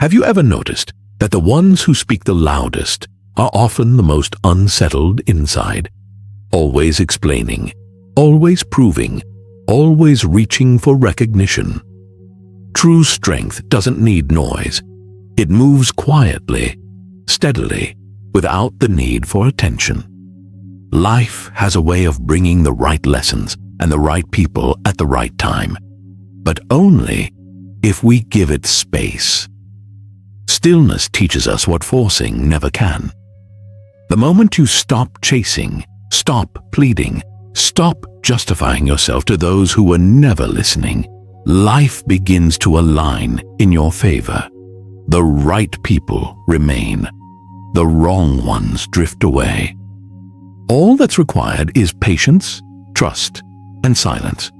Have you ever noticed that the ones who speak the loudest are often the most unsettled inside? Always explaining, always proving, always reaching for recognition. True strength doesn't need noise. It moves quietly, steadily, without the need for attention. Life has a way of bringing the right lessons and the right people at the right time, but only if we give it space. Stillness teaches us what forcing never can. The moment you stop chasing, stop pleading, stop justifying yourself to those who were never listening, life begins to align in your favor. The right people remain. The wrong ones drift away. All that's required is patience, trust, and silence.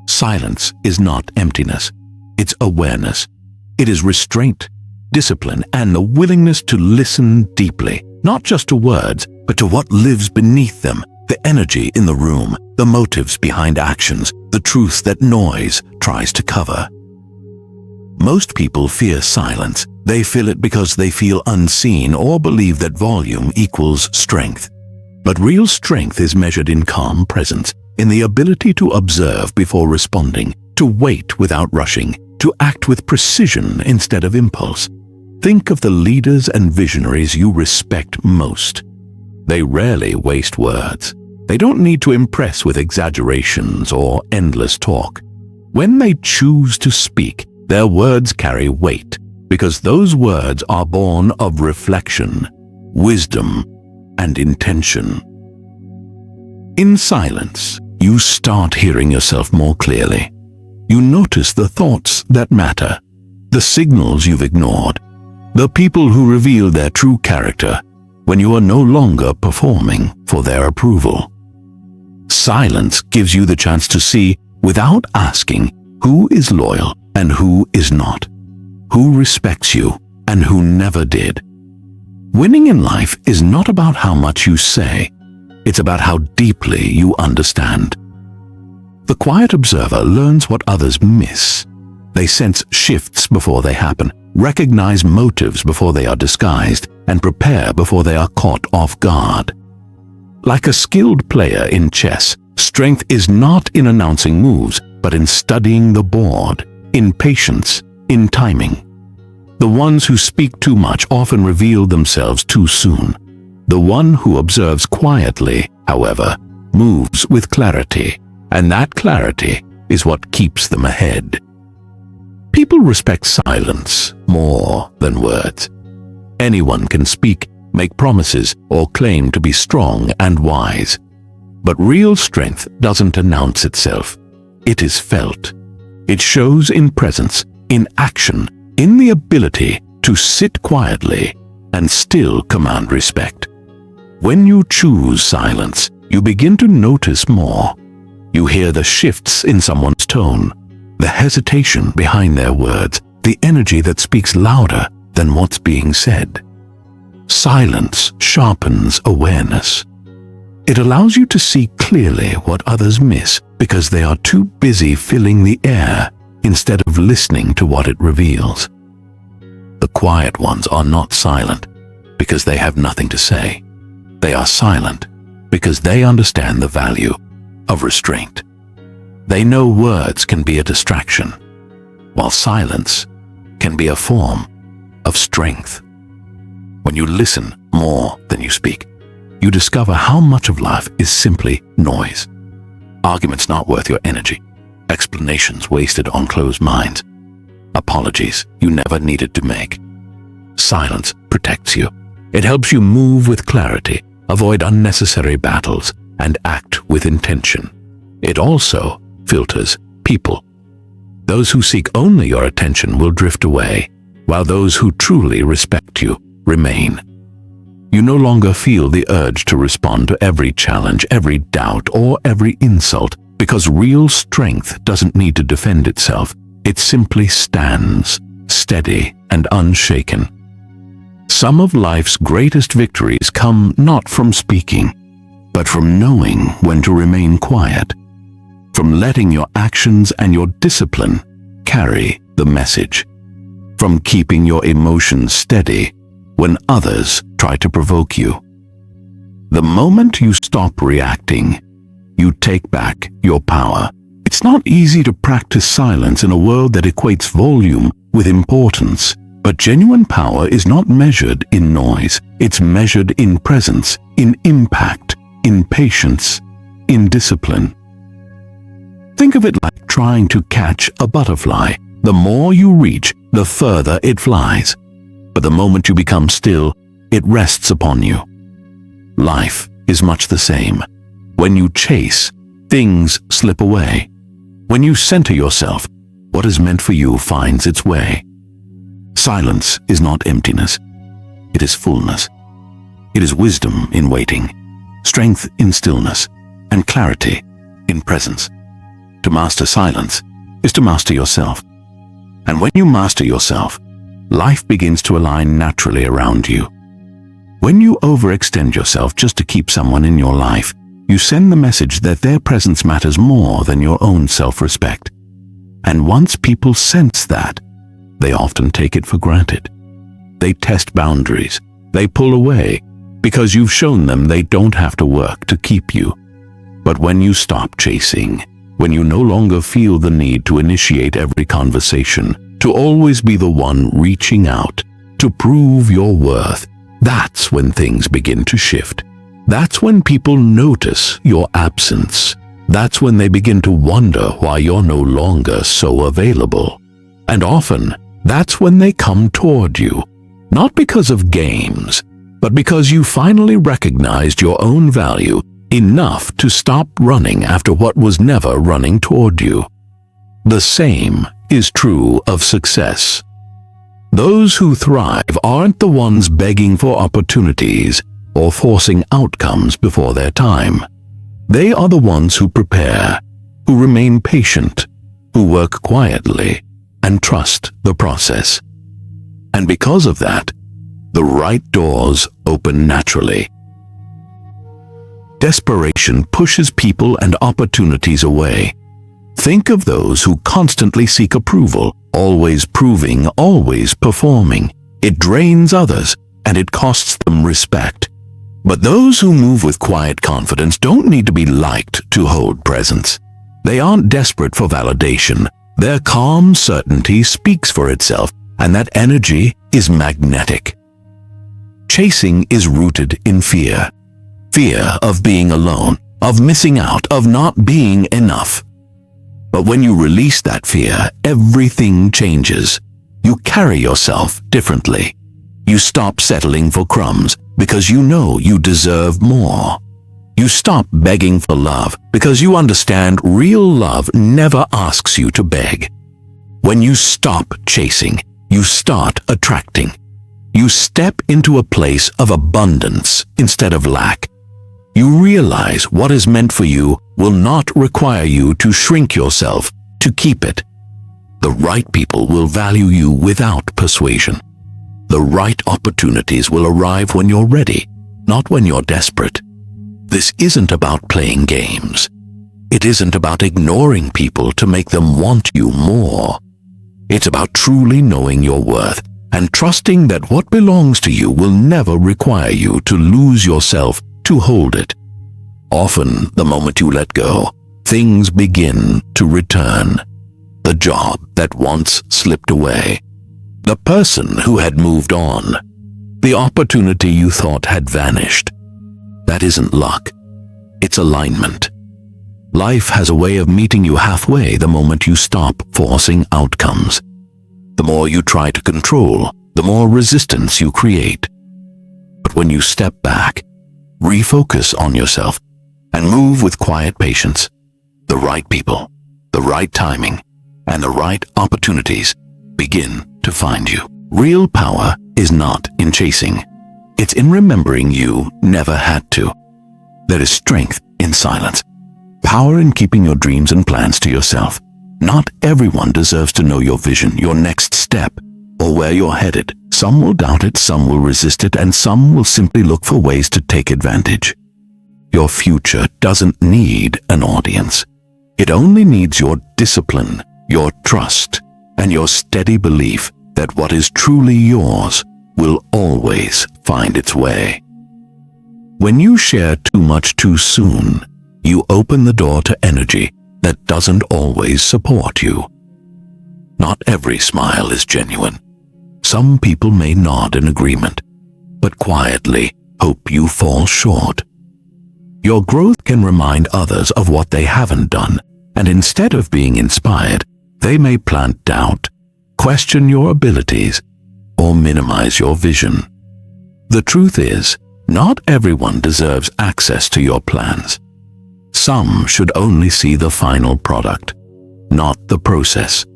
Silence is not emptiness. It's awareness. It is restraint, discipline, and the willingness to listen deeply, not just to words, but to what lives beneath them, the energy in the room, the motives behind actions, the truth that noise tries to cover. Most people fear silence. They feel it because they feel unseen or believe that volume equals strength. But real strength is measured in calm presence, in the ability to observe before responding, to wait without rushing, to act with precision instead of impulse. Think of the leaders and visionaries you respect most. They rarely waste words. They don't need to impress with exaggerations or endless talk. When they choose to speak, their words carry weight, because those words are born of reflection, wisdom, and intention. In silence, you start hearing yourself more clearly. You notice the thoughts that matter, the signals you've ignored, the people who reveal their true character when you are no longer performing for their approval. Silence gives you the chance to see, without asking, who is loyal and who is not, who respects you and who never did. Winning in life is not about how much you say, it's about how deeply you understand. The quiet observer learns what others miss. They sense shifts before they happen, recognize motives before they are disguised, and prepare before they are caught off guard. Like a skilled player in chess, strength is not in announcing moves, but in studying the board, in patience, in timing. The ones who speak too much often reveal themselves too soon. The one who observes quietly, however, moves with clarity, and that clarity is what keeps them ahead. People respect silence more than words. Anyone can speak, make promises, or claim to be strong and wise. But real strength doesn't announce itself. It is felt. It shows in presence, in action, in the ability to sit quietly and still command respect. When you choose silence, you begin to notice more. You hear the shifts in someone's tone, the hesitation behind their words, the energy that speaks louder than what's being said. Silence sharpens awareness. It allows you to see clearly what others miss because they are too busy filling the air instead of listening to what it reveals. The quiet ones are not silent because they have nothing to say. They are silent because they understand the value of restraint. They know words can be a distraction, while silence can be a form of strength. When you listen more than you speak, you discover how much of life is simply noise. Arguments not worth your energy, explanations wasted on closed minds, apologies you never needed to make. Silence protects you. It helps you move with clarity, avoid unnecessary battles, and act with intention. It also filters people. Those who seek only your attention will drift away, while those who truly respect you remain. You no longer feel the urge to respond to every challenge, every doubt, or every insult, because real strength doesn't need to defend itself. It simply stands, steady and unshaken. Some of life's greatest victories come not from speaking, but from knowing when to remain quiet, from letting your actions and your discipline carry the message. from keeping your emotions steady when others try to provoke you. The moment you stop reacting, you take back your power. It's not easy to practice silence in a world that equates volume with importance, but genuine power is not measured in noise. It's measured in presence, in impact, in patience, in discipline. Think of it like trying to catch a butterfly. The more you reach, the further it flies. But the moment you become still, it rests upon you. Life is much the same. When you chase, things slip away. When you center yourself, what is meant for you finds its way. Silence is not emptiness. It is fullness. It is wisdom in waiting, strength in stillness, and clarity in presence. To master silence is to master yourself. And when you master yourself, life begins to align naturally around you. When you overextend yourself just to keep someone in your life, you send the message that their presence matters more than your own self-respect. And once people sense that, they often take it for granted. They test boundaries. They pull away because you've shown them they don't have to work to keep you. But when you stop chasing, when you no longer feel the need to initiate every conversation, to always be the one reaching out, to prove your worth, that's when things begin to shift. That's when people notice your absence. That's when they begin to wonder why you're no longer so available. And often, that's when they come toward you, not because of games, but because you finally recognized your own value enough to stop running after what was never running toward you. The same is true of success. Those who thrive aren't the ones begging for opportunities or forcing outcomes before their time. They are the ones who prepare, who remain patient, who work quietly, and trust the process. And because of that, the right doors open naturally. Desperation pushes people and opportunities away. Think of those who constantly seek approval, always proving, always performing. It drains others, and it costs them respect. But those who move with quiet confidence don't need to be liked to hold presence. They aren't desperate for validation. Their calm certainty speaks for itself, and that energy is magnetic. Chasing is rooted in fear. Fear of being alone, of missing out, of not being enough. But when you release that fear, everything changes. You carry yourself differently. You stop settling for crumbs because you know you deserve more. You stop begging for love because you understand real love never asks you to beg. When you stop chasing, you start attracting. You step into a place of abundance instead of lack. You realize what is meant for you will not require you to shrink yourself to keep it. The right people will value you without persuasion. The right opportunities will arrive when you're ready, not when you're desperate. This isn't about playing games. It isn't about ignoring people to make them want you more. It's about truly knowing your worth and trusting that what belongs to you will never require you to lose yourself to hold it. Often, the moment you let go, things begin to return. The job that once slipped away. The person who had moved on. The opportunity you thought had vanished. That isn't luck. It's alignment. Life has a way of meeting you halfway the moment you stop forcing outcomes. The more you try to control, the more resistance you create. But when you step back, refocus on yourself, and move with quiet patience, the right people, the right timing, and the right opportunities begin to find you. Real power is not in chasing. It's in remembering you never had to. There is strength in silence, power in keeping your dreams and plans to yourself. Not everyone deserves to know your vision, your next step, or where you're headed. Some will doubt it, some will resist it, and some will simply look for ways to take advantage. Your future doesn't need an audience. It only needs your discipline, your trust, and your steady belief that what is truly yours will always find its way. When you share too much too soon, you open the door to energy that doesn't always support you. Not every smile is genuine. Some people may nod in agreement, but quietly hope you fall short. Your growth can remind others of what they haven't done, and instead of being inspired, they may plant doubt, question your abilities, or minimize your vision. The truth is, not everyone deserves access to your plans. Some should only see the final product, not the process.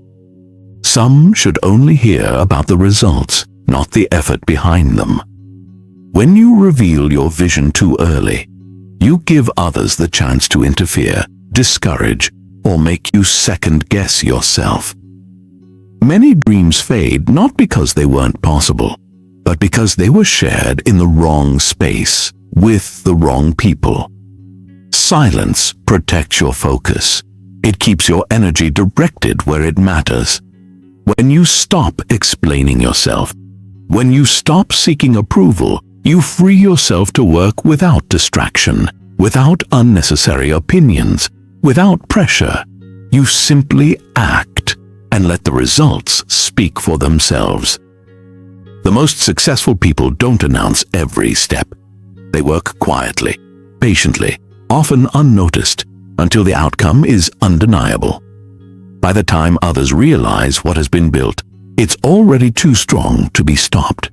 Some should only hear about the results, not the effort behind them. When you reveal your vision too early, you give others the chance to interfere, discourage, or make you second-guess yourself. Many dreams fade not because they weren't possible, but because they were shared in the wrong space, with the wrong people. Silence protects your focus. It keeps your energy directed where it matters. When you stop explaining yourself, when you stop seeking approval, you free yourself to work without distraction, without unnecessary opinions, without pressure. You simply act and let the results speak for themselves. The most successful people don't announce every step. They work quietly, patiently, often unnoticed, until the outcome is undeniable. By the time others realize what has been built, it's already too strong to be stopped.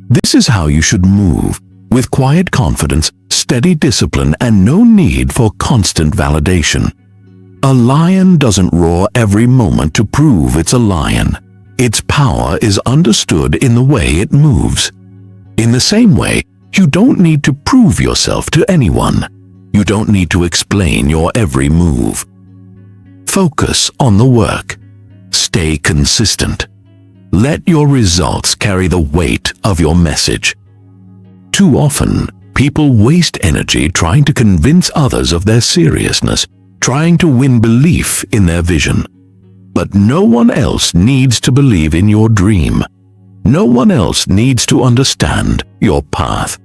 This is how you should move, with quiet confidence, steady discipline, and no need for constant validation. A lion doesn't roar every moment to prove it's a lion. Its power is understood in the way it moves. In the same way, you don't need to prove yourself to anyone. You don't need to explain your every move. Focus on the work. Stay consistent. Let your results carry the weight of your message. Too often, people waste energy trying to convince others of their seriousness, trying to win belief in their vision. But no one else needs to believe in your dream. No one else needs to understand your path.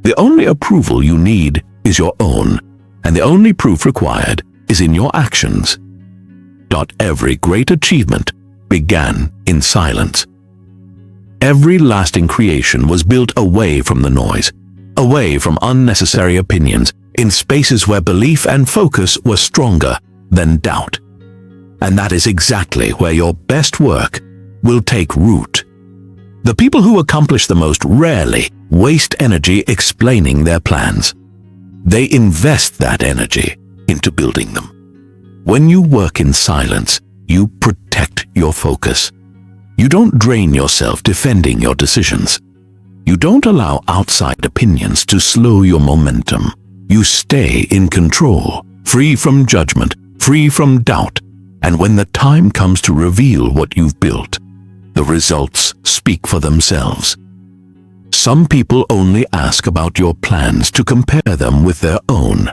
The only approval you need is your own, and the only proof required is in your actions. Not every great achievement began in silence. Every lasting creation was built away from the noise, away from unnecessary opinions, in spaces where belief and focus were stronger than doubt. And that is exactly where your best work will take root. The people who accomplish the most rarely waste energy explaining their plans. They invest that energy into building them. When you work in silence, you protect your focus. You don't drain yourself defending your decisions. You don't allow outside opinions to slow your momentum. You stay in control, free from judgment, free from doubt. And when the time comes to reveal what you've built, the results speak for themselves. Some people only ask about your plans to compare them with their own.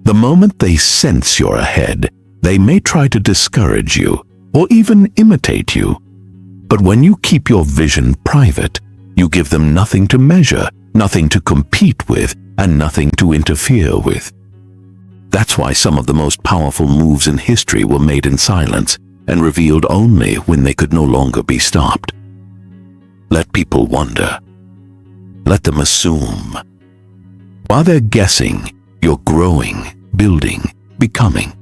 The moment they sense you're ahead, they may try to discourage you or even imitate you. But when you keep your vision private, you give them nothing to measure, nothing to compete with, and nothing to interfere with. That's why some of the most powerful moves in history were made in silence and revealed only when they could no longer be stopped. Let people wonder. Let them assume. While they're guessing, you're growing, building, becoming.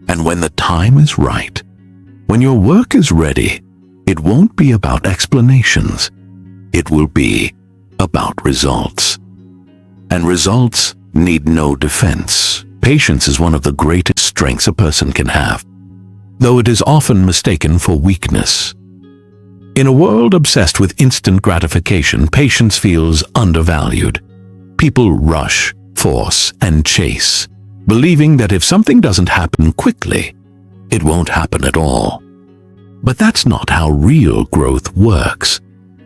And when the time is right, when your work is ready, it won't be about explanations. It will be about results. And results need no defense. Patience is one of the greatest strengths a person can have, though it is often mistaken for weakness. In a world obsessed with instant gratification, patience feels undervalued. People rush, force, and chase, believing that if something doesn't happen quickly, it won't happen at all. But that's not how real growth works.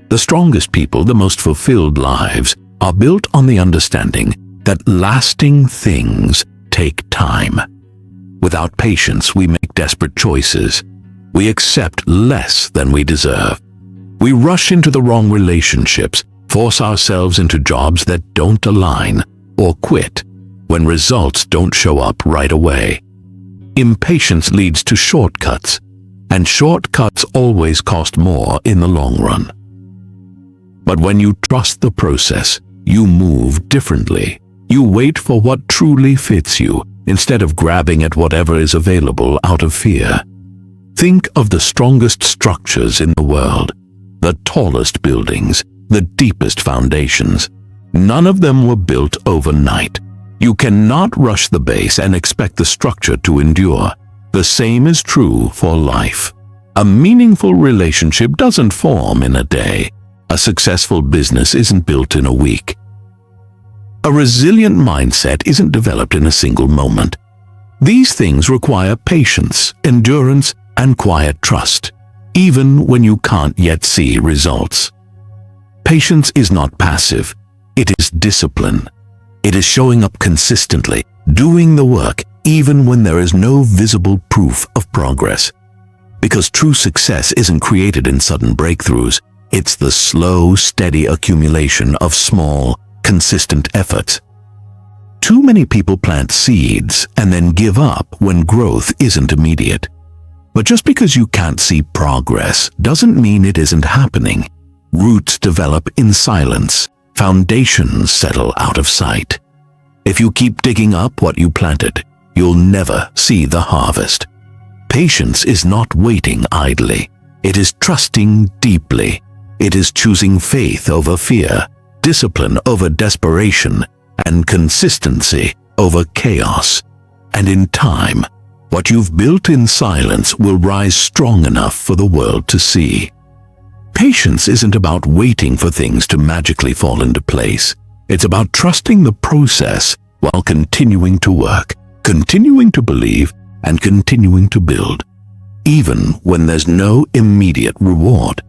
The strongest people, the most fulfilled lives, are built on the understanding that lasting things take time. Without patience, we make desperate choices. We accept less than we deserve. We rush into the wrong relationships, force ourselves into jobs that don't align, or quit when results don't show up right away. Impatience leads to shortcuts, and shortcuts always cost more in the long run. But when you trust the process, you move differently. You wait for what truly fits you instead of grabbing at whatever is available out of fear. Think of the strongest structures in the world, the tallest buildings, the deepest foundations. None of them were built overnight. You cannot rush the base and expect the structure to endure. The same is true for life. A meaningful relationship doesn't form in a day. A successful business isn't built in a week. A resilient mindset isn't developed in a single moment. These things require patience, endurance, and quiet trust, even when you can't yet see results. Patience is not passive. It is discipline. It is showing up consistently, doing the work, even when there is no visible proof of progress. Because true success isn't created in sudden breakthroughs. It's the slow, steady accumulation of small, consistent efforts. Too many people plant seeds and then give up when growth isn't immediate. But just because you can't see progress doesn't mean it isn't happening. Roots develop in silence. Foundations settle out of sight. If you keep digging up what you planted, you'll never see the harvest. Patience is not waiting idly. It is trusting deeply. It is choosing faith over fear, discipline over desperation, and consistency over chaos. And in time, what you've built in silence will rise strong enough for the world to see. Patience isn't about waiting for things to magically fall into place. It's about trusting the process while continuing to work, continuing to believe, and continuing to build, even when there's no immediate reward.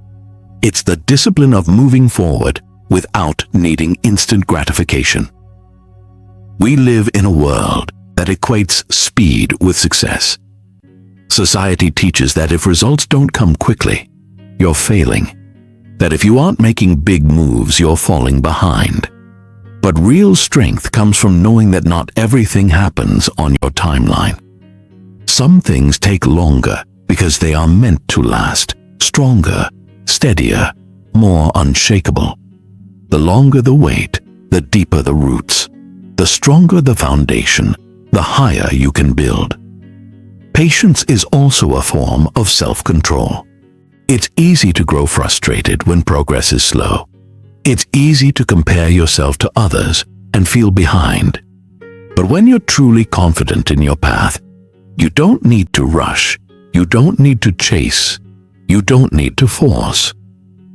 It's the discipline of moving forward without needing instant gratification. We live in a world that equates speed with success. Society teaches that if results don't come quickly, you're failing. That if you aren't making big moves, you're falling behind. But real strength comes from knowing that not everything happens on your timeline. Some things take longer because they are meant to last, stronger, steadier, more unshakable. The longer the wait, the deeper the roots. The stronger the foundation, the higher you can build. Patience is also a form of self-control. It's easy to grow frustrated when progress is slow. It's easy to compare yourself to others and feel behind. But when you're truly confident in your path, you don't need to rush. You don't need to chase. You don't need to force.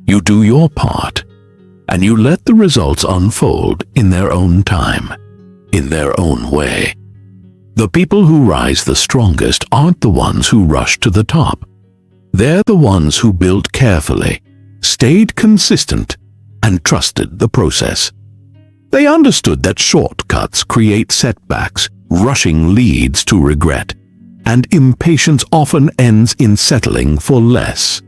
You do your part, and you let the results unfold in their own time, in their own way. The people who rise the strongest aren't the ones who rush to the top. They're the ones who built carefully, stayed consistent, and trusted the process. They understood that shortcuts create setbacks, rushing leads to regret, and impatience often ends in settling for less.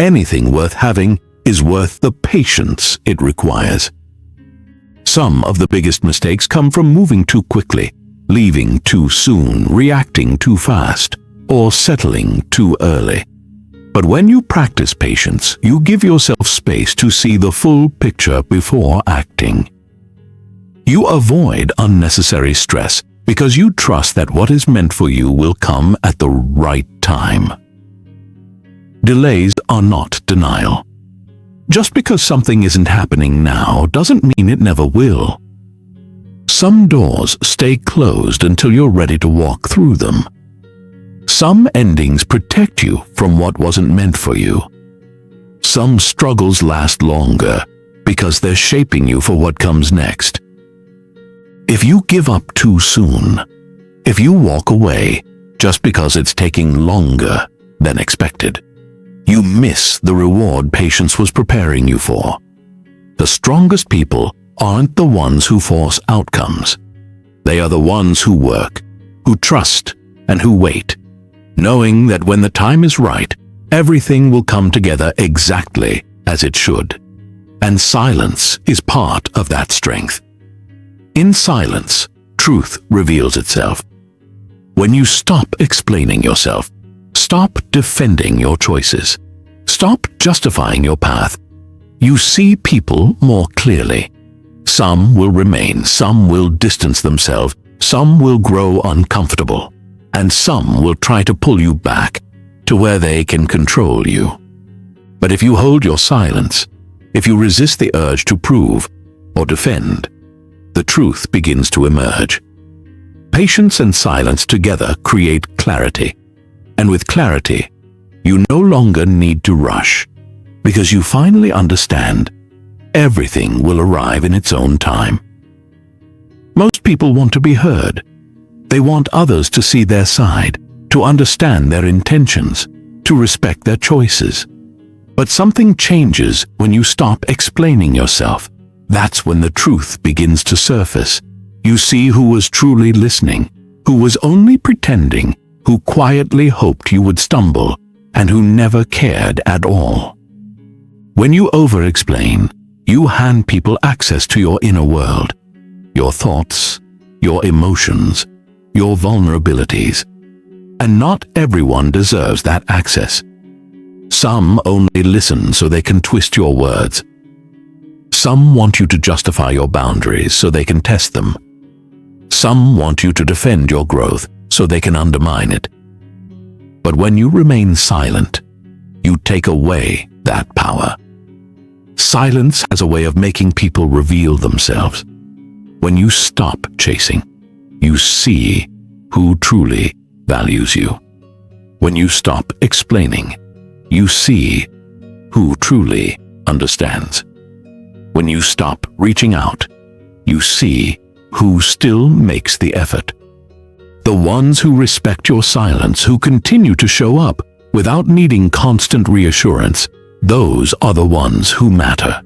Anything worth having is worth the patience it requires. Some of the biggest mistakes come from moving too quickly, leaving too soon, reacting too fast, or settling too early. But when you practice patience, you give yourself space to see the full picture before acting. You avoid unnecessary stress because you trust that what is meant for you will come at the right time. Delays are not denial. Just because something isn't happening now doesn't mean it never will. Some doors stay closed until you're ready to walk through them. Some endings protect you from what wasn't meant for you. Some struggles last longer because they're shaping you for what comes next. If you give up too soon, if you walk away just because it's taking longer than expected, you miss the reward patience was preparing you for. The strongest people aren't the ones who force outcomes. They are the ones who work, who trust, and who wait. knowing that when the time is right, everything will come together exactly as it should. And silence is part of that strength. In silence, truth reveals itself. When you stop explaining yourself, stop defending your choices, stop justifying your path, you see people more clearly. Some will remain, some will distance themselves, some will grow uncomfortable, and some will try to pull you back to where they can control you. But if you hold your silence, if you resist the urge to prove or defend, the truth begins to emerge. Patience and silence together create clarity, and with clarity, you no longer need to rush, because you finally understand everything will arrive in its own time. Most people want to be heard. They want others to see their side, to understand their intentions, to respect their choices. But something changes when you stop explaining yourself. That's when the truth begins to surface. You see who was truly listening, who was only pretending, who quietly hoped you would stumble, and who never cared at all. When you over-explain, you hand people access to your inner world, your thoughts, your emotions, your vulnerabilities. And not everyone deserves that access. Some only listen so they can twist your words. Some want you to justify your boundaries so they can test them. Some want you to defend your growth so they can undermine it. But when you remain silent, you take away that power. Silence has a way of making people reveal themselves. When you stop chasing, you see who truly values you. When you stop explaining, you see who truly understands. When you stop reaching out, you see who still makes the effort. The ones who respect your silence, who continue to show up without needing constant reassurance, those are the ones who matter.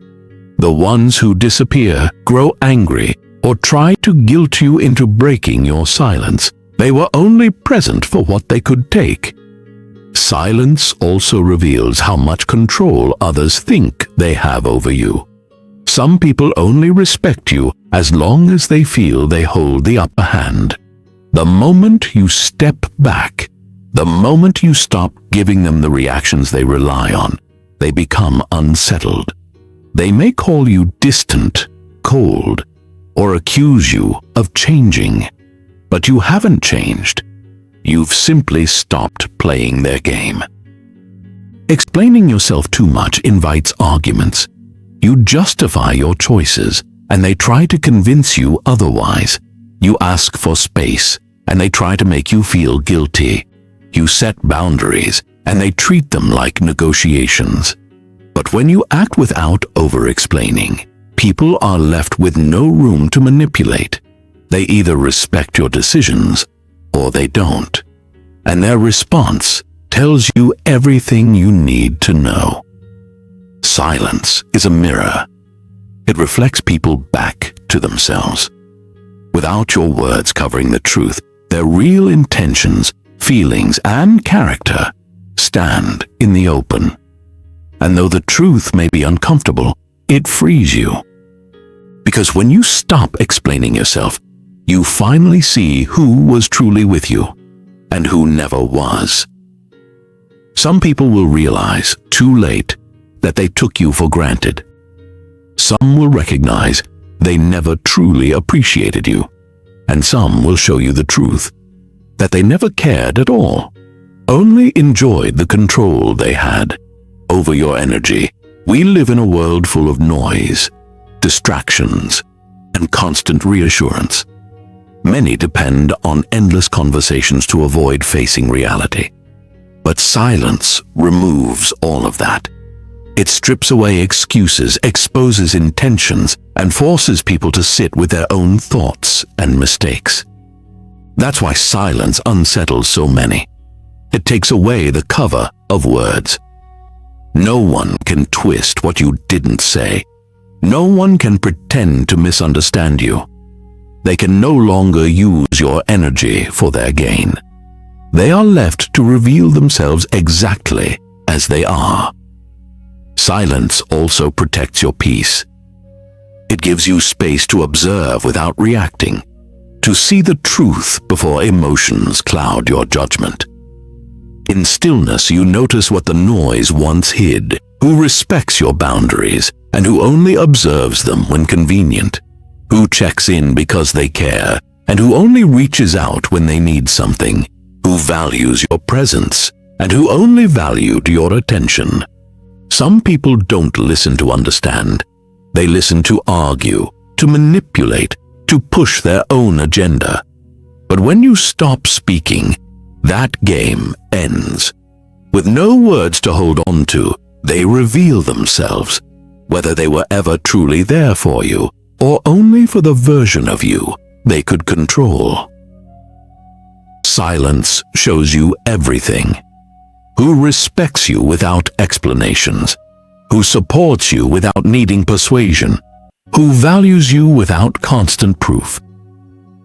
The ones who disappear, grow angry, or try to guilt you into breaking your silence, they were only present for what they could take. Silence also reveals how much control others think they have over you. Some people only respect you as long as they feel they hold the upper hand. The moment you step back, the moment you stop giving them the reactions they rely on, they become unsettled. They may call you distant, cold, or accuse you of changing, but you haven't changed. You've simply stopped playing their game. Explaining yourself too much invites arguments. You justify your choices, and they try to convince you otherwise. You ask for space, and they try to make you feel guilty. You set boundaries, and they treat them like negotiations. But when you act without over-explaining, people are left with no room to manipulate. They either respect your decisions, or they don't. And their response tells you everything you need to know. Silence is a mirror. It reflects people back to themselves. Without your words covering the truth, their real intentions, feelings, and character stand in the open. And though the truth may be uncomfortable, it frees you. Because when you stop explaining yourself, you finally see who was truly with you and who never was. Some people will realize too late that they took you for granted. Some will recognize they never truly appreciated you, and some will show you the truth, that they never cared at all, only enjoyed the control they had over your energy. We live in a world full of noise, distractions, and constant reassurance. Many depend on endless conversations to avoid facing reality. But silence removes all of that. It strips away excuses, exposes intentions, and forces people to sit with their own thoughts and mistakes. That's why silence unsettles so many. It takes away the cover of words. No one can twist what you didn't say. No one can pretend to misunderstand you. They can no longer use your energy for their gain. they are left to reveal themselves exactly as they are. Silence also protects your peace. It gives you space to observe without reacting, to see the truth before emotions cloud your judgment. In stillness, you notice what the noise once hid, who respects your boundaries, and who only observes them when convenient, who checks in because they care, and who only reaches out when they need something, who values your presence, and who only valued your attention. Some people don't listen to understand. They listen to argue, to manipulate, to push their own agenda. But when you stop speaking, that game ends. With no words to hold on to, they reveal themselves, whether they were ever truly there for you, or only for the version of you they could control. Silence shows you everything. Who respects you without explanations, who supports you without needing persuasion, who values you without constant proof.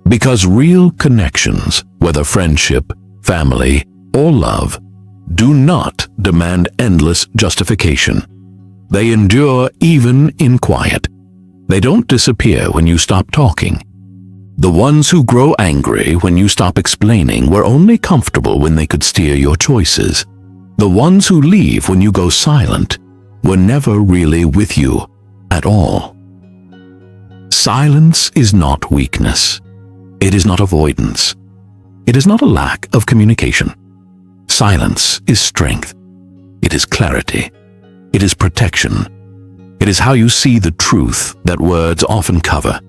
Because real connections, whether friendship, family, or love, do not demand endless justification. They endure even in quiet. They don't disappear when you stop talking. The ones who grow angry when you stop explaining were only comfortable when they could steer your choices. The ones who leave when you go silent were never really with you at all. Silence is not weakness. It is not avoidance. It is not a lack of communication. Silence is strength. It is clarity. It is protection. It is how you see the truth that words often cover.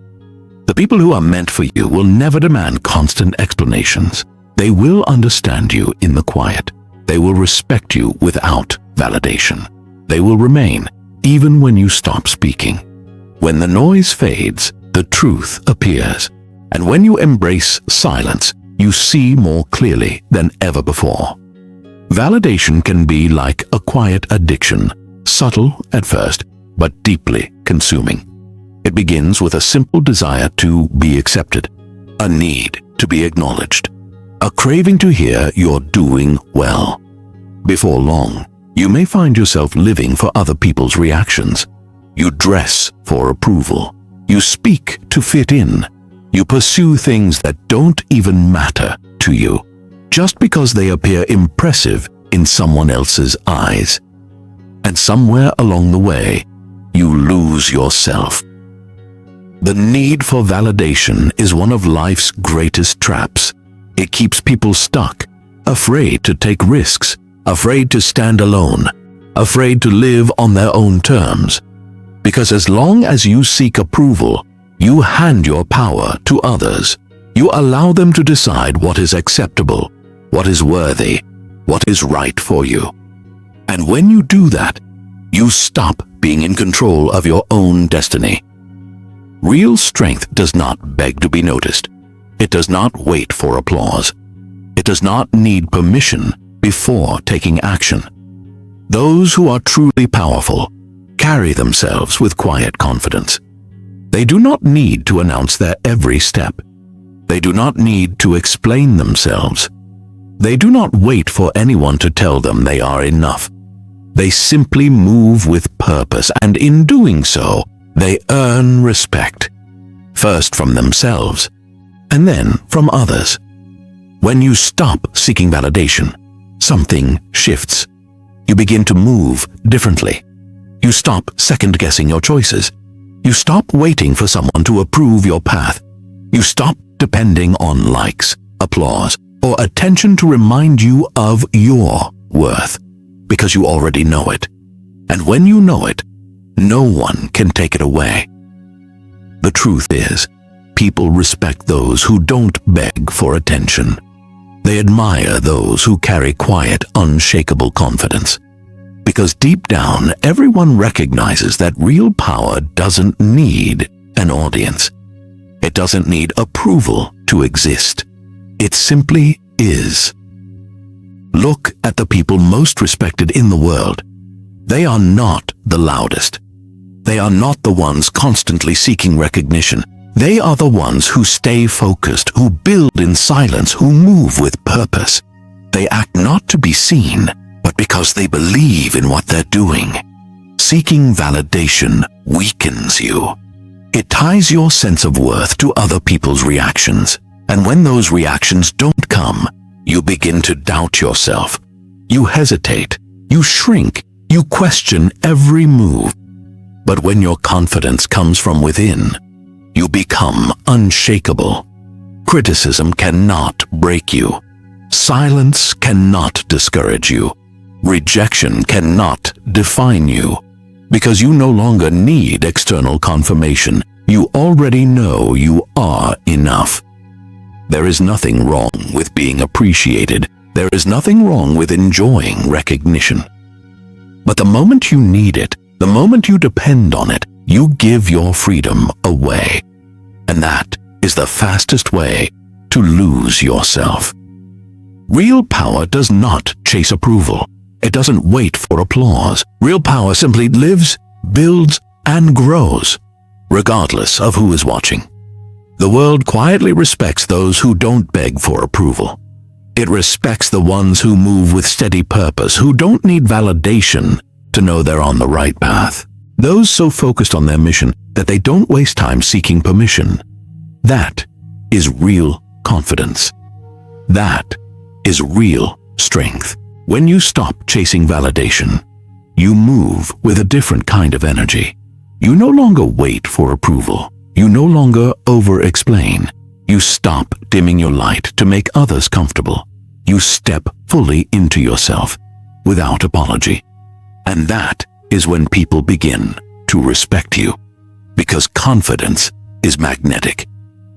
The people who are meant for you will never demand constant explanations. They will understand you in the quiet. They will respect you without validation. They will remain even when you stop speaking. When the noise fades, the truth appears. And when you embrace silence, you see more clearly than ever before. Validation can be like a quiet addiction, subtle at first, but deeply consuming. It begins with a simple desire to be accepted, a need to be acknowledged, a craving to hear you're doing well. Before long, you may find yourself living for other people's reactions. You dress for approval. You speak to fit in. You pursue things that don't even matter to you, just because they appear impressive in someone else's eyes. And somewhere along the way, you lose yourself. The need for validation is one of life's greatest traps. It keeps people stuck, afraid to take risks, afraid to stand alone, afraid to live on their own terms. Because as long as you seek approval, you hand your power to others. You allow them to decide what is acceptable, what is worthy, what is right for you. And when you do that, you stop being in control of your own destiny. Real strength does not beg to be noticed. It does not wait for applause. It does not need permission before taking action. Those who are truly powerful carry themselves with quiet confidence. They do not need to announce their every step. They do not need to explain themselves. They do not wait for anyone to tell them they are enough. They simply move with purpose, and in doing so, they earn respect, first from themselves, and then from others. When you stop seeking validation, something shifts. You begin to move differently. You stop second-guessing your choices. You stop waiting for someone to approve your path. You stop depending on likes, applause, or attention to remind you of your worth, because you already know it. And when you know it, no one can take it away. The truth is, people respect those who don't beg for attention. They admire those who carry quiet, unshakable confidence. Because deep down, everyone recognizes that real power doesn't need an audience. It doesn't need approval to exist. It simply is. Look at the people most respected in the world. They are not the loudest. They are not the ones constantly seeking recognition. They are the ones who stay focused, who build in silence, who move with purpose. They act not to be seen, but because they believe in what they're doing. Seeking validation weakens you. It ties your sense of worth to other people's reactions, and when those reactions don't come, you begin to doubt yourself. You hesitate, you shrink, you question every move. But when your confidence comes from within, you become unshakable. Criticism cannot break you. Silence cannot discourage you. Rejection cannot define you. Because you no longer need external confirmation. You already know you are enough. There is nothing wrong with being appreciated. There is nothing wrong with enjoying recognition. But the moment you need it, the moment you depend on it, you give your freedom away. And that is the fastest way to lose yourself. Real power does not chase approval. It doesn't wait for applause. Real power simply lives, builds, and grows, regardless of who is watching. The world quietly respects those who don't beg for approval. It respects the ones who move with steady purpose, who don't need validation to know they're on the right path. Those so focused on their mission that they don't waste time seeking permission. That is real confidence. That is real strength. When you stop chasing validation, you move with a different kind of energy. You no longer wait for approval. You no longer over-explain. You stop dimming your light to make others comfortable. You step fully into yourself without apology. And that is when people begin to respect you. Because confidence is magnetic.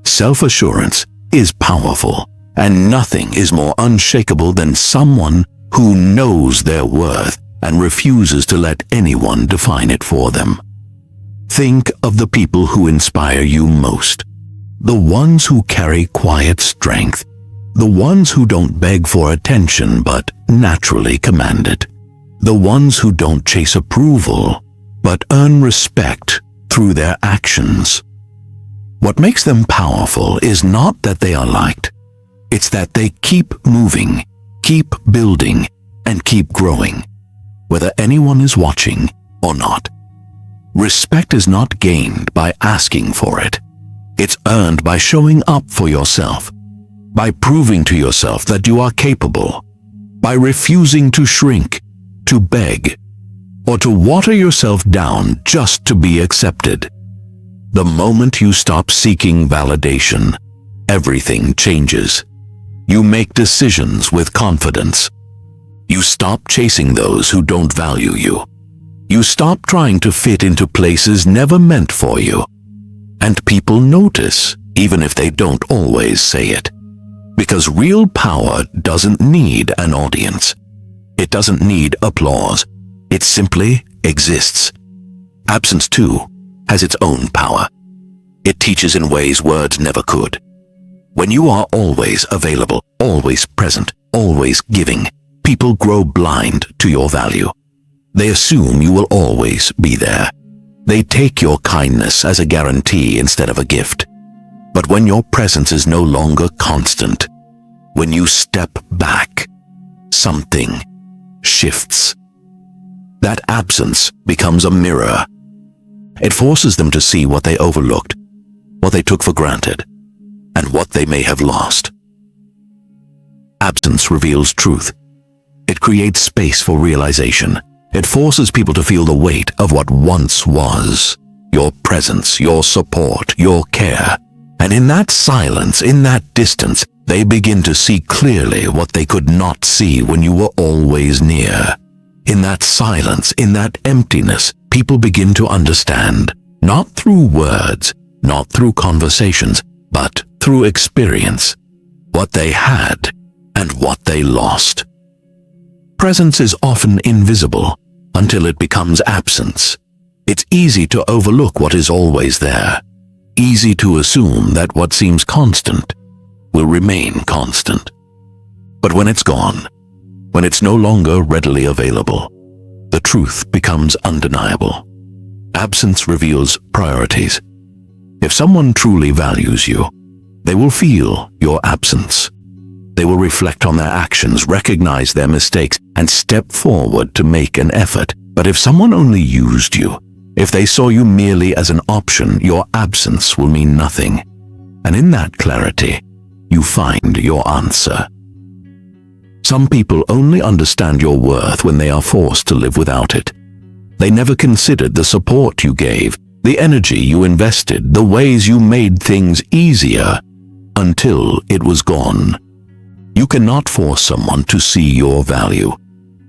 Self-assurance is powerful. And nothing is more unshakable than someone who knows their worth and refuses to let anyone define it for them. Think of the people who inspire you most. The ones who carry quiet strength. The ones who don't beg for attention but naturally command it. The ones who don't chase approval but earn respect through their actions. What makes them powerful is not that they are liked. It's that they keep moving, keep building, and keep growing, whether anyone is watching or not. Respect is not gained by asking for it. It's earned by showing up for yourself, by proving to yourself that you are capable, by refusing to shrink, to beg, or to water yourself down just to be accepted. The moment you stop seeking validation, everything changes. You make decisions with confidence. You stop chasing those who don't value you. You stop trying to fit into places never meant for you. And people notice, even if they don't always say it. Because real power doesn't need an audience. It doesn't need applause. It simply exists. Absence, too, has its own power. It teaches in ways words never could. When you are always available, always present, always giving, people grow blind to your value. They assume you will always be there. They take your kindness as a guarantee instead of a gift. But when your presence is no longer constant, when you step back, something shifts. That absence becomes a mirror. It forces them to see what they overlooked, what they took for granted, and what they may have lost. Absence reveals truth. It creates space for realization. It forces people to feel the weight of what once was. Your presence, your support, your care. And in that silence, in that distance, they begin to see clearly what they could not see when you were always near. In that silence, in that emptiness, people begin to understand, not through words, not through conversations, but through experience, what they had and what they lost. Presence is often invisible until it becomes absence. It's easy to overlook what is always there, easy to assume that what seems constant will remain constant. But when it's gone, when it's no longer readily available, the truth becomes undeniable. Absence reveals priorities. If someone truly values you, they will feel your absence. They will reflect on their actions, recognize their mistakes, and step forward to make an effort. But if someone only used you, if they saw you merely as an option, your absence will mean nothing. And in that clarity, you find your answer. Some people only understand your worth when they are forced to live without it. They never considered the support you gave, the energy you invested, the ways you made things easier, until it was gone. You cannot force someone to see your value.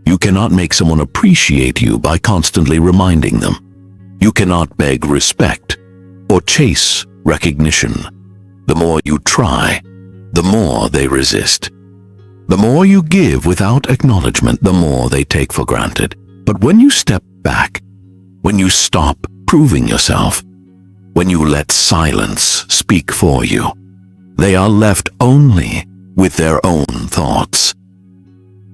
You cannot make someone appreciate you by constantly reminding them. You cannot beg respect or chase recognition. The more you try, the more they resist. The more you give without acknowledgement, the more they take for granted. But when you step back, when you stop proving yourself, when you let silence speak for you, they are left only with their own thoughts.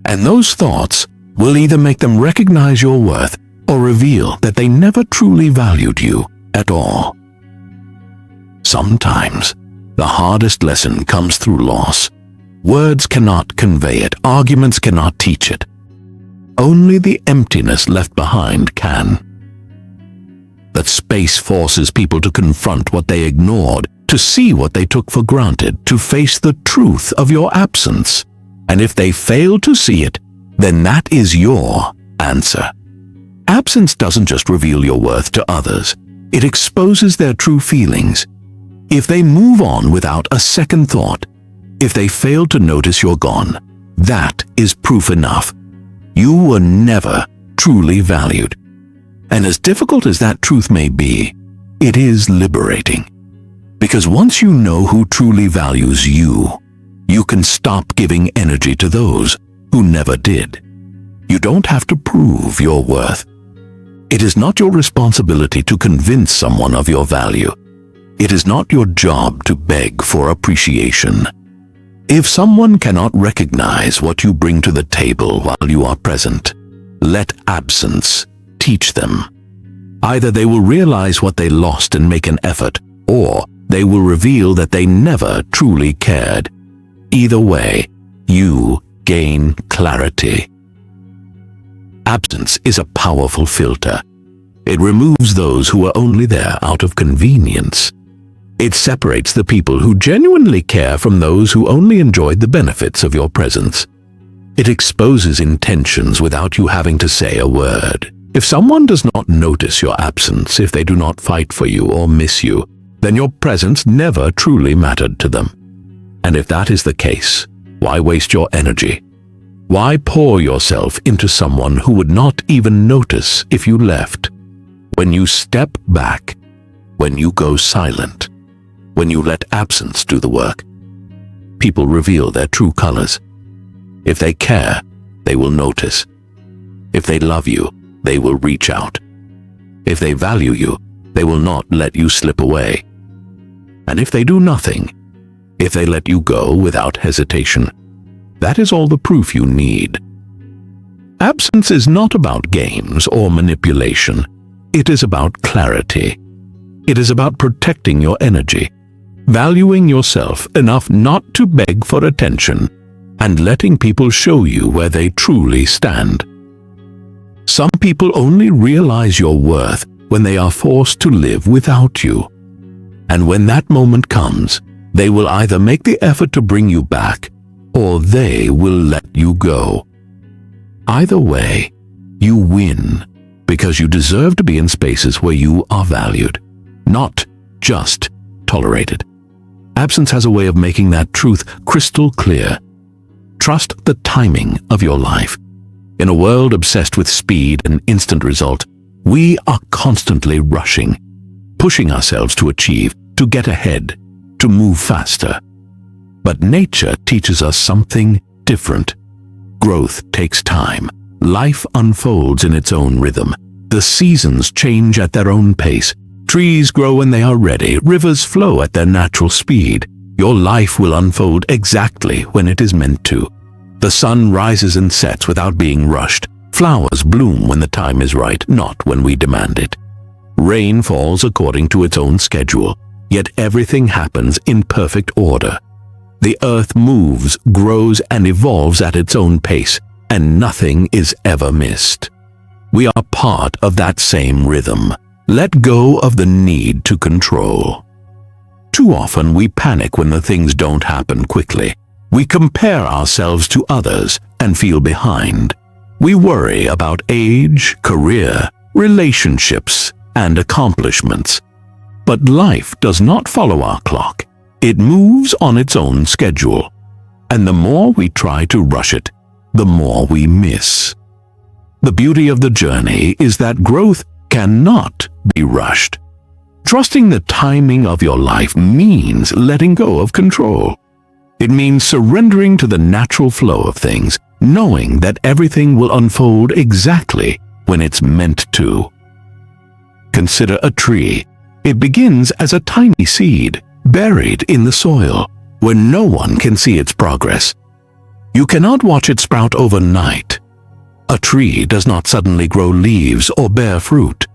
And those thoughts will either make them recognize your worth or reveal that they never truly valued you at all. Sometimes, the hardest lesson comes through loss. Words cannot convey it, arguments cannot teach it. Only the emptiness left behind can. That space forces people to confront what they ignored, to see what they took for granted, to face the truth of your absence. And if they fail to see it, then that is your answer. Absence doesn't just reveal your worth to others, it exposes their true feelings. If they move on without a second thought, if they fail to notice you're gone, that is proof enough. You were never truly valued. And as difficult as that truth may be, it is liberating. Because once you know who truly values you, you can stop giving energy to those who never did. You don't have to prove your worth. It is not your responsibility to convince someone of your value. It is not your job to beg for appreciation. If someone cannot recognize what you bring to the table while you are present, let absence teach them. Either they will realize what they lost and make an effort, or they will reveal that they never truly cared. Either way, you gain clarity. Absence is a powerful filter. It removes those who are only there out of convenience. It separates the people who genuinely care from those who only enjoyed the benefits of your presence. It exposes intentions without you having to say a word. If someone does not notice your absence, if they do not fight for you or miss you, then your presence never truly mattered to them. And if that is the case, why waste your energy? Why pour yourself into someone who would not even notice if you left? When you step back, when you go silent, when you let absence do the work, people reveal their true colors. If they care, they will notice. If they love you, they will reach out. If they value you, they will not let you slip away. And if they do nothing, if they let you go without hesitation, that is all the proof you need. Absence is not about games or manipulation. It is about clarity. It is about protecting your energy, valuing yourself enough not to beg for attention, and letting people show you where they truly stand. Some people only realize your worth when they are forced to live without you. And when that moment comes, they will either make the effort to bring you back, or they will let you go. Either way, you win, because you deserve to be in spaces where you are valued, not just tolerated. Absence has a way of making that truth crystal clear. Trust the timing of your life. In a world obsessed with speed and instant result, we are constantly rushing, pushing ourselves to achieve, to get ahead, to move faster. But nature teaches us something different. Growth takes time. Life unfolds in its own rhythm. The seasons change at their own pace. Trees grow when they are ready. Rivers flow at their natural speed. Your life will unfold exactly when it is meant to. The sun rises and sets without being rushed. Flowers bloom when the time is right, not when we demand it. Rain falls according to its own schedule, yet everything happens in perfect order. The earth moves, grows, and evolves at its own pace, and nothing is ever missed. We are part of that same rhythm. Let go of the need to control. Too often we panic when the things don't happen quickly. We compare ourselves to others and feel behind. We worry about age, career, relationships, and accomplishments. But life does not follow our clock. It moves on its own schedule. And the more we try to rush it, the more we miss. The beauty of the journey is that growth cannot be rushed. Trusting the timing of your life means letting go of control. It means surrendering to the natural flow of things, knowing that everything will unfold exactly when it's meant to. Consider a tree. It begins as a tiny seed, buried in the soil, where no one can see its progress. You cannot watch it sprout overnight. A tree does not suddenly grow leaves or bear fruit.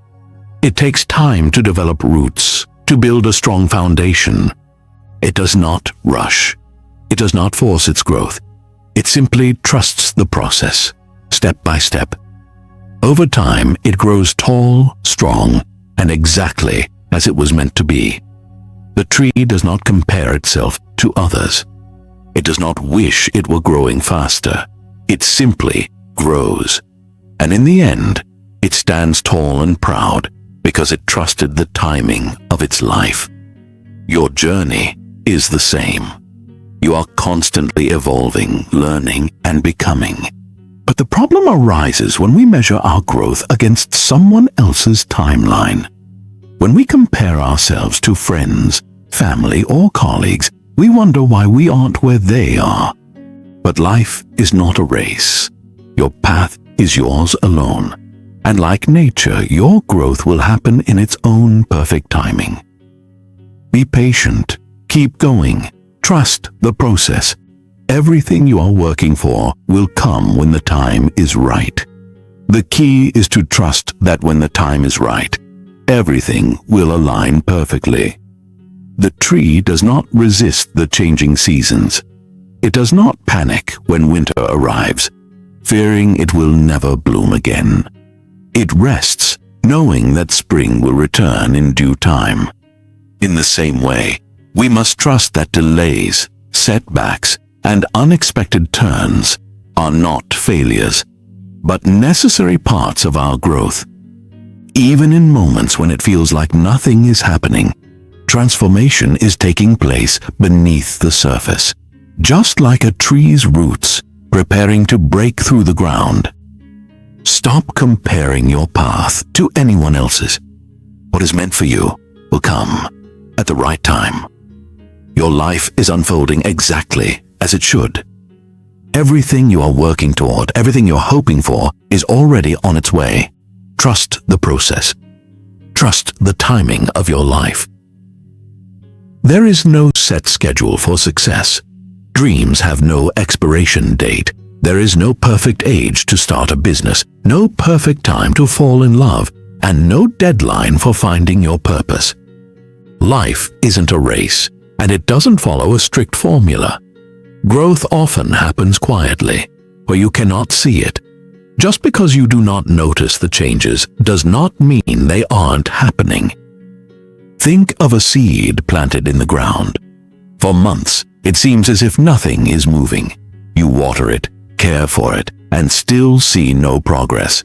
It takes time to develop roots, to build a strong foundation. It does not rush. It does not force its growth. It simply trusts the process, step by step. Over time, it grows tall, strong, and exactly as it was meant to be. The tree does not compare itself to others. It does not wish it were growing faster. It simply grows. And in the end, it stands tall and proud because it trusted the timing of its life. Your journey is the same. You are constantly evolving, learning, and becoming. But the problem arises when we measure our growth against someone else's timeline. When we compare ourselves to friends, family, or colleagues, we wonder why we aren't where they are. But life is not a race. Your path is yours alone. And like nature, your growth will happen in its own perfect timing. Be patient. Keep going. Trust the process. Everything you are working for will come when the time is right. The key is to trust that when the time is right, everything will align perfectly. The tree does not resist the changing seasons. It does not panic when winter arrives, fearing it will never bloom again. It rests, knowing that spring will return in due time. In the same way, we must trust that delays, setbacks, and unexpected turns are not failures, but necessary parts of our growth. Even in moments when it feels like nothing is happening, transformation is taking place beneath the surface, just like a tree's roots preparing to break through the ground. Stop comparing your path to anyone else's. What is meant for you will come at the right time. Your life is unfolding exactly as it should. Everything you are working toward, everything you're hoping for, is already on its way. Trust the process. Trust the timing of your life. There is no set schedule for success. Dreams have no expiration date. There is no perfect age to start a business, no perfect time to fall in love, and no deadline for finding your purpose. Life isn't a race, and it doesn't follow a strict formula. Growth often happens quietly, where you cannot see it. Just because you do not notice the changes does not mean they aren't happening. Think of a seed planted in the ground. For months, it seems as if nothing is moving. You water it, care for it, and still see no progress.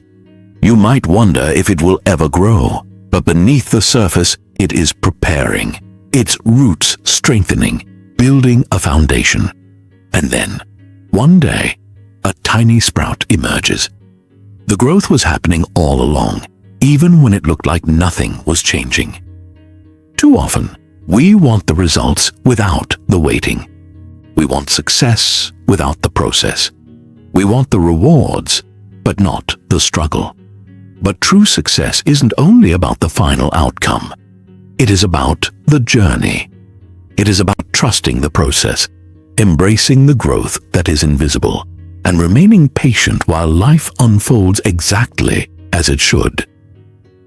You might wonder if it will ever grow, but beneath the surface, it is preparing, its roots strengthening, building a foundation. And then, one day, a tiny sprout emerges. The growth was happening all along, even when it looked like nothing was changing. Too often, we want the results without the waiting. We want success without the process. We want the rewards, but not the struggle. But true success isn't only about the final outcome. It is about the journey. It is about trusting the process, embracing the growth that is invisible, and remaining patient while life unfolds exactly as it should.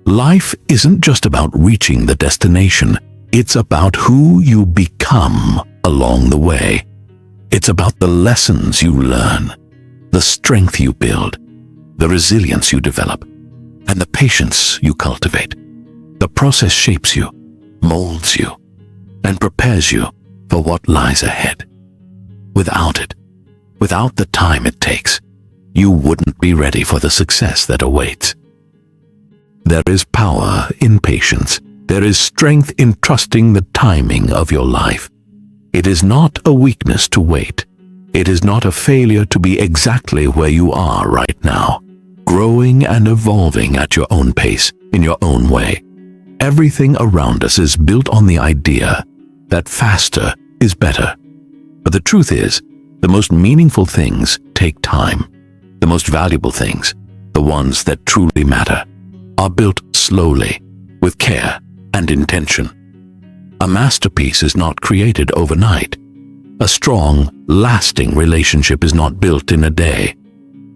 Life isn't just about reaching the destination. It's about who you become along the way. It's about the lessons you learn, the strength you build, the resilience you develop, and the patience you cultivate. The process shapes you, molds you, and prepares you for what lies ahead. Without it, without the time it takes, you wouldn't be ready for the success that awaits. There is power in patience. There is strength in trusting the timing of your life. It is not a weakness to wait. It is not a failure to be exactly where you are right now, growing and evolving at your own pace, in your own way. Everything around us is built on the idea that faster is better. But the truth is, the most meaningful things take time. The most valuable things, the ones that truly matter, are built slowly, with care and intention. A masterpiece is not created overnight. A strong, lasting relationship is not built in a day.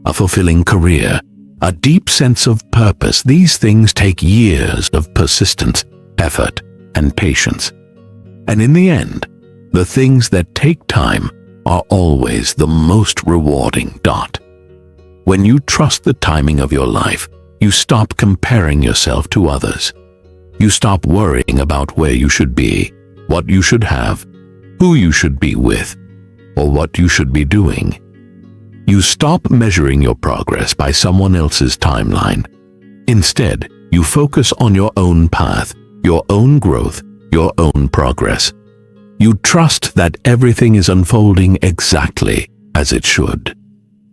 A fulfilling career, a deep sense of purpose, these things take years of persistence, effort, and patience. And in the end, the things that take time are always the most rewarding. When you trust the timing of your life, you stop comparing yourself to others. You stop worrying about where you should be, what you should have, who you should be with, or what you should be doing. You stop measuring your progress by someone else's timeline. Instead, you focus on your own path, your own growth, your own progress. You trust that everything is unfolding exactly as it should.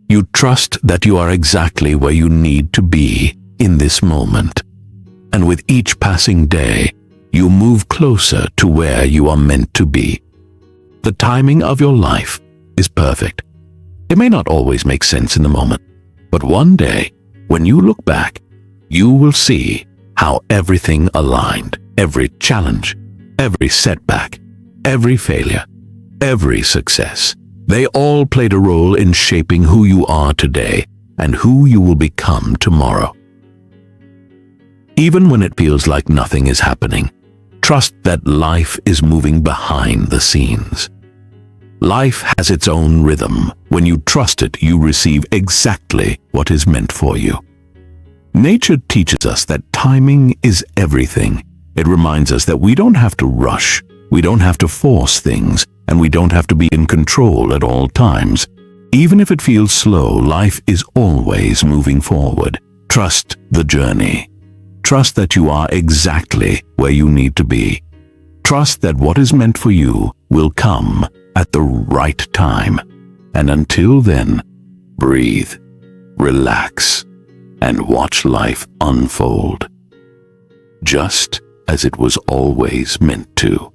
You trust that you are exactly where you need to be in this moment. And with each passing day, you move closer to where you are meant to be. The timing of your life is perfect. It may not always make sense in the moment, but one day, when you look back, you will see how everything aligned. Every challenge, every setback, every failure, every success. They all played a role in shaping who you are today and who you will become tomorrow. Even when it feels like nothing is happening, trust that life is moving behind the scenes. Life has its own rhythm. When you trust it, you receive exactly what is meant for you. Nature teaches us that timing is everything. It reminds us that we don't have to rush, we don't have to force things, and we don't have to be in control at all times. Even if it feels slow, life is always moving forward. Trust the journey. Trust that you are exactly where you need to be. Trust that what is meant for you will come at the right time. And until then, breathe, relax, and watch life unfold, just as it was always meant to.